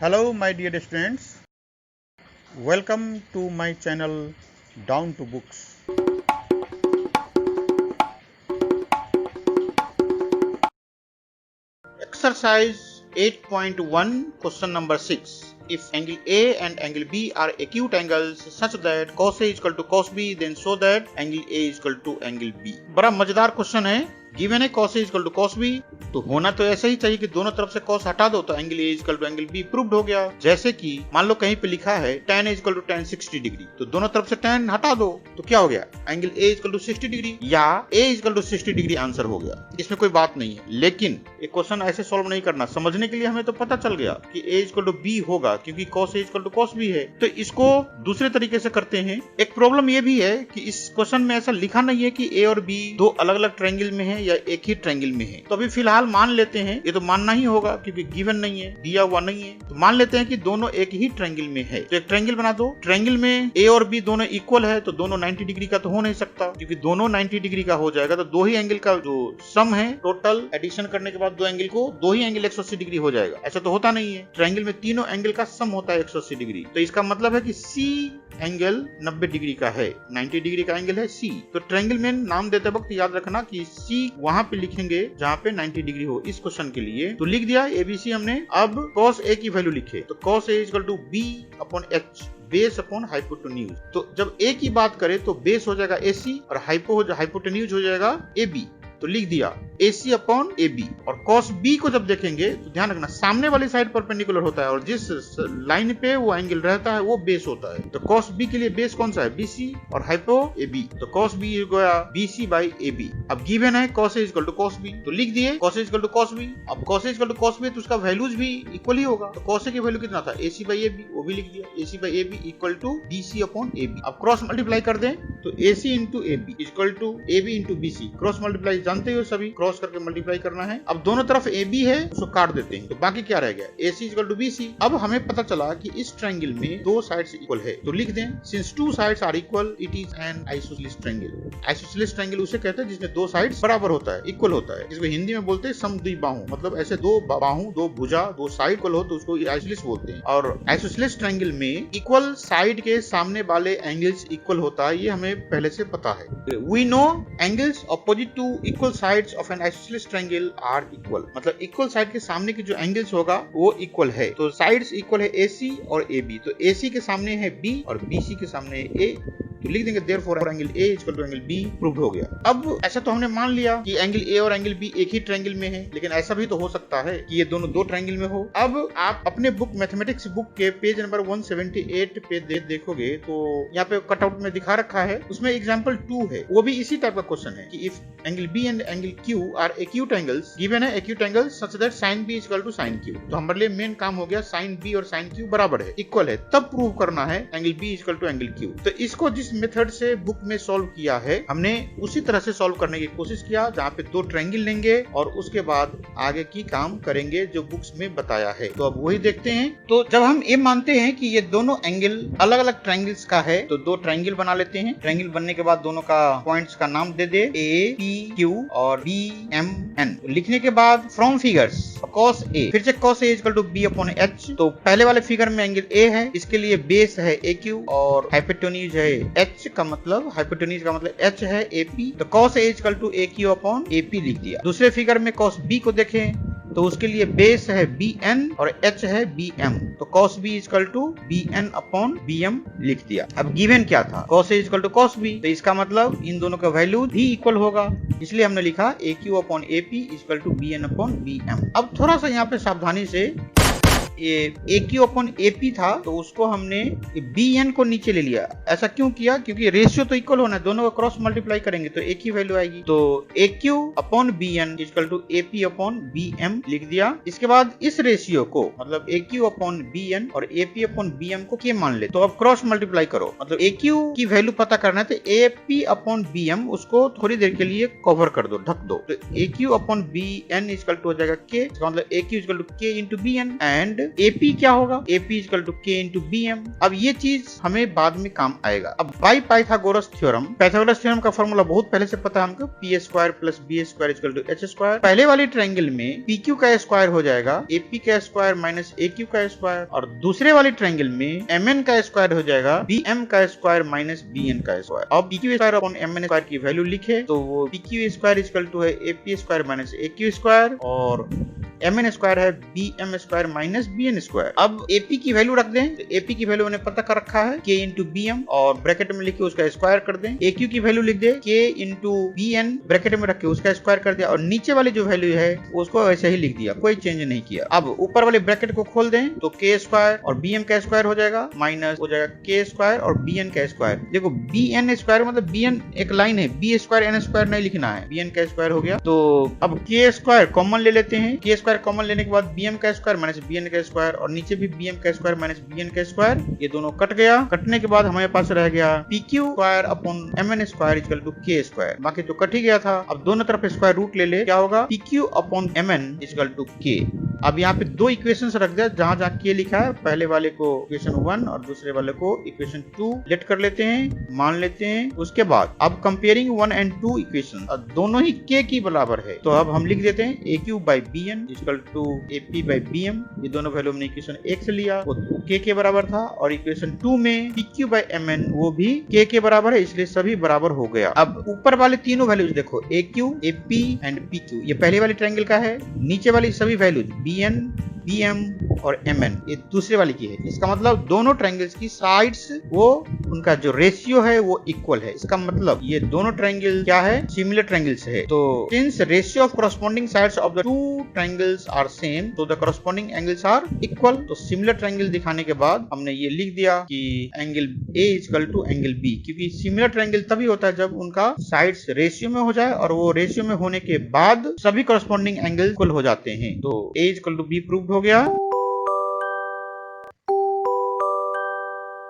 Hello my dear students, welcome to my channel Down to Books. Exercise 8.1 question number 6. If angle A and angle B are acute angles such that cos A is equal to cos B, then show that angle A is equal to angle B. बड़ा मजेदार question है। Given है cos A is equal to cos B, तो होना तो ऐसा ही चाहिए कि दोनों तरफ से cos हटा दो तो angle A is equal to angle B proved हो गया। जैसे कि मान लो कहीं पे लिखा है tan A is equal to tan 60 degree, तो दोनों तरफ से tan हटा दो तो क्या हो गया, angle A is equal to 60 degree या A is equal to 60 degree answer हो गया। इसमें कोई बात नहीं है, लेकिन एक क्वेश्चन ऐसे सॉल्व नहीं करना। समझने के लिए हमें तो पता चल गया कि A is equal to B होगा क्योंकि cos A is equal to cos B है, तो इसको दूसरे तरीके से करते हैं। एक प्रॉब्लम ये भी है कि इस क्वेश्चन में ऐसा लिखा नहीं है कि A और B दो अलग अलग ट्रायंगल में है या एक ही ट्रायंगल में है। तो अभी फिलहाल मान लेते हैं, ये तो मानना ही होगा क्योंकि गिवन नहीं है, दिया हुआ नहीं है, तो मान लेते हैं कि दोनों एक ही ट्रायंगल में है। तो एक ट्रायंगल बना दो, ट्रायंगल में A और B दोनों इक्वल है, तो दोनों 90 डिग्री का तो हो नहीं सकता, क्योंकि दोनों 90 डिग्री का हो जाएगा तो दो ही एंगल का जो सम है, टोटल एडिशन करने के बाद दो एंगल को दो ही एंगल 180 डिग्री हो जाएगा। ऐसा तो होता नहीं है, ट्रायंगल में तीनों एंगल का सम होता है 180 डिग्री। तो इसका मतलब है कि C एंगल 90 डिग्री का है, 90 डिग्री का एंगल है C। तो ट्रायंगल में नाम देते वक्त याद रखना कि C वहां पे लिखेंगे जहां पे 90 डिग्री हो। इस क्वेश्चन के लिए तो लिख दिया ABC हमने। अब cos A की वैल्यू लिखे, तो cos A is equal to B upon H, base upon hypotenuse. तो जब A की बात करें तो बेस हो जाएगा AC और हाइपोटेन्यूज हो जाएगा AB। तो लिख दिया AC अपॉन AB। और cos B को जब देखेंगे तो ध्यान रखना सामने वाली साइड परपेंडिकुलर होता है और जिस लाइन पे वो एंगल रहता है वो बेस होता है। तो cos B के लिए बेस कौन सा है, BC और हाइपो AB। तो cos B गया BC बाई AB। अब गिवन है cos A equal to cos B, तो लिख दिए cos A equal to cos B। अब cos A equal to cos B तो उसका वैल्यूज भी इक्वल ही होगा। तो cos A की वैल्यू कितना था, AC बाई AB, वो भी लिख दिया AC by AB equal to BC upon AB। अब क्रॉस मल्टीप्लाई कर दें तो AC into AB equal to AB into BC। Cross multiply जानते हो सभी, क्रॉस करके मल्टीप्लाई करना है। अब दोनों तरफ AB है उसको काट देते हैं, तो बाकी क्या रह गया, AC इक्वल टू BC। अब हमें पता चला कि इस ट्रायंगल में दो साइड्स इक्वल है, तो लिख दें since two sides are equal it is an isosceles triangle. Isosceles triangle उसे कहते हैं जिसमें दो साइड्स बराबर होता है, इक्वल होता है, जिसको हिंदी में बोलते हैं समद्विबाहु। मतलब ऐसे दो बाहु, दो भुजा, दो साइड इक्वल हो तो उसको आइसोसेलेस बोलते हैं। और आइसोसेलेस ट्रायंगल में इक्वल साइड के सामने वाले एंगल्स इक्वल होता है, ये हमें पहले से पता है। We know angles opposite to equal sides of an isosceles triangle are equal. मतलब इक्वल साइड के सामने की जो एंगल्स होगा वो इक्वल है। तो साइड्स इक्वल है AC और AB। तो AC के सामने है B और BC के सामने है A, तो लिख देंगे therefore angle A equal to angle B proved हो गया। अब ऐसा तो हमने मान लिया कि एंगल A और एंगल B एक ही ट्रायंगल में है, लेकिन ऐसा भी तो हो सकता है कि ये दोनों दो ट्रायंगल में हो। अब आप अपने बुक मैथमेटिक्स बुक के पेज नंबर 178 पे देखोगे तो यहाँ पे कटआउट में दिखा रखा है, उसमें एग्जांपल 2 है, वो भी इसी टाइप का क्वेश्चन है कि if angle B and angle Q are acute angles, given है acute angles such that sin B equal to sin Q। तो हमारे लिए मेन काम हो गया sin B और sin Q बराबर है, इक्वल है, तब प्रूव करना है angle B equal to angle Q। तो इसको जिस मेथड से बुक में सॉल्व किया है हमने उसी तरह से सॉल्व करने की कोशिश किया, जहाँ पे दो ट्रायंगल लेंगे और उसके बाद आगे की काम करेंगे जो बुक्स में बताया है। तो अब वही देखते हैं। तो जब हम ये मानते हैं कि ये दोनों एंगल अलग अलग ट्रायंगल्स का है, तो दो ट्रायंगल बना लेते हैं। ट्रायंगल बनने के बाद दोनों का पॉइंट्स का नाम दे दे A, P, Q और B, M, N। लिखने के बाद फ्रॉम फिगर्स cos A, फिर से cos A equal to B upon H। तो पहले वाले फिगर में एंगल A है, इसके लिए बेस है AQ और हाइपोटेन्यूज है H का मतलब हाइपोटेन्यूज का मतलब H है AP। तो cos A equal to AQ upon AP लिख दिया। दूसरे फिगर में cos B को देखें तो उसके लिए बेस है BN और H है BM। तो cos B equal to BN upon BM लिख दिया। अब गिवन क्या था, cos A equal to cos B, तो इसका मतलब इन दोनों का वैल्यू भी इक्वल होगा, इसलिए हमने लिखा AQ upon AP equal to BN upon BM। अब थोड़ा सा यहाँ पे सावधानी से ये AQ अपॉन AP था तो उसको हमने BN को नीचे ले लिया। ऐसा क्यों किया, क्योंकि रेशियो तो इक्वल होना है, दोनों का क्रॉस मल्टीप्लाई करेंगे तो एक ही वैल्यू आएगी। तो AQ upon BN equal to AP upon BM लिख दिया। इसके बाद इस रेशियो को मतलब AQ अपॉन BN और AP अपॉन BM को क्या मान ले, तो अब क्रॉस मल्टीप्लाई करो। मतलब AQ की वैल्यू पता करना है तो AP अपॉन BM उसको थोड़ी देर के लिए कवर कर दो, ढक दो। तो AQ upon BN equal to हो जाएगा K, मतलब AQ equal to K into BN and AP क्या होगा, AP equal to K into BM। अब ये चीज हमें बाद में काम आएगा। अब by Pythagoras theorem, Pythagoras theorem का फॉर्मूला बहुत पहले से पता है हमको, P square plus B square equal to H square. पहले वाले ट्रायंगल में PQ का स्क्वायर हो जाएगा AP का स्क्वायर माइनस AQ का स्क्वायर, और दूसरे वाले ट्रायंगल में MN का स्क्वायर हो जाएगा BM का स्क्वायर माइनस BN का स्क्वायर। अब PQ square upon MN square की वैल्यू लिखे तो वो PQ स्क्वायर इक्वल टू है AP square minus AQ square, और MN स्क्वायर है BM square minus BN square. अब AP की वैल्यू रख दें तो AP की वैल्यू मैंने पता कर रखा है K इंटू BM, और ब्रैकेट में लिखे उसका स्क्वायर कर दें। AQ की वैल्यू लिख दे K इंटू BN, ब्रैकेट में रख के उसका स्क्वायर कर दिया, और नीचे वाली जो वैल्यू है उसको वैसे ही लिख दिया, कोई चेंज नहीं किया। अब ऊपर वाले ब्रैकेट को खोल दें तो K स्क्वायर और BM का स्क्वायर हो जाएगा माइनस हो जाएगा K स्क्वायर और BN का स्क्वायर। देखो BN स्क्वायर मतलब BN एक लाइन है, B स्क्वायर N स्क्वायर नहीं लिखना है, BN का स्क्वायर हो गया। तो अब K स्क्वायर कॉमन ले लेते हैं, K स्क्वायर कॉमन लेने के बाद BM का स्क्वायर माइनस BN का स्क्वायर, और नीचे भी BM का स्क्वायर माइनस BN का स्क्वायर, ये दोनों कट गया। कटने के बाद हमारे पास रह गया PQ square upon MN square equal to K square, बाकी तो कट ही गया था। अब दोनों तरफ स्क्वायर रूट ले ले, क्या होगा PQ upon MN equal to K। अब यहाँ पे दो इक्वेशंस रख दिया, जहां जहां K लिखा है पहले वाले को इक्वेशन 1 और दूसरे वाले को इक्वेशन 2 लेट कर लेते हैं, मान लेते हैं। उसके बाद अब कंपेयरिंग 1 एंड 2 इक्वेशन, दोनों ही K की बराबर है, तो अब हम लिख देते हैं AQ by BN equal to AP by BM। ये दोनों वैल्यू हमने इक्वेशन 1 से लिया, वो K के बराबर था, और इक्वेशन 2 में PQ बाई MN वो भी K के बराबर है, इसलिए सभी बराबर हो गया। अब ऊपर वाले तीनों वैल्यूज देखो AQ, AP एंड PQ, ये पहले वाले ट्रायंगल का है। नीचे वाली सभी वैल्यूज BN, BM और MN ये दूसरे वाली की है। इसका मतलब दोनों ट्रायंगल्स की साइड्स वो उनका जो रेशियो है वो इक्वल है। इसका मतलब ये दोनों ट्रायंगल क्या है, सिमिलर ट्रायंगल्स है। तो since ratio of corresponding sides of the two triangles are same तो the corresponding angles are equal. तो सिमिलर ट्रायंगल दिखाने के बाद हमने ये लिख दिया कि angle A equal to angle B, क्योंकि सिमिलर ट्रायंगल तभी होता है जब उनका साइड्स रेशियो में हो जाए, और वो रेशियो में होने के बाद सभी कॉरस्पॉन्डिंग एंगल इक्वल हो जाते हैं। तो A equal to B proved हो गया।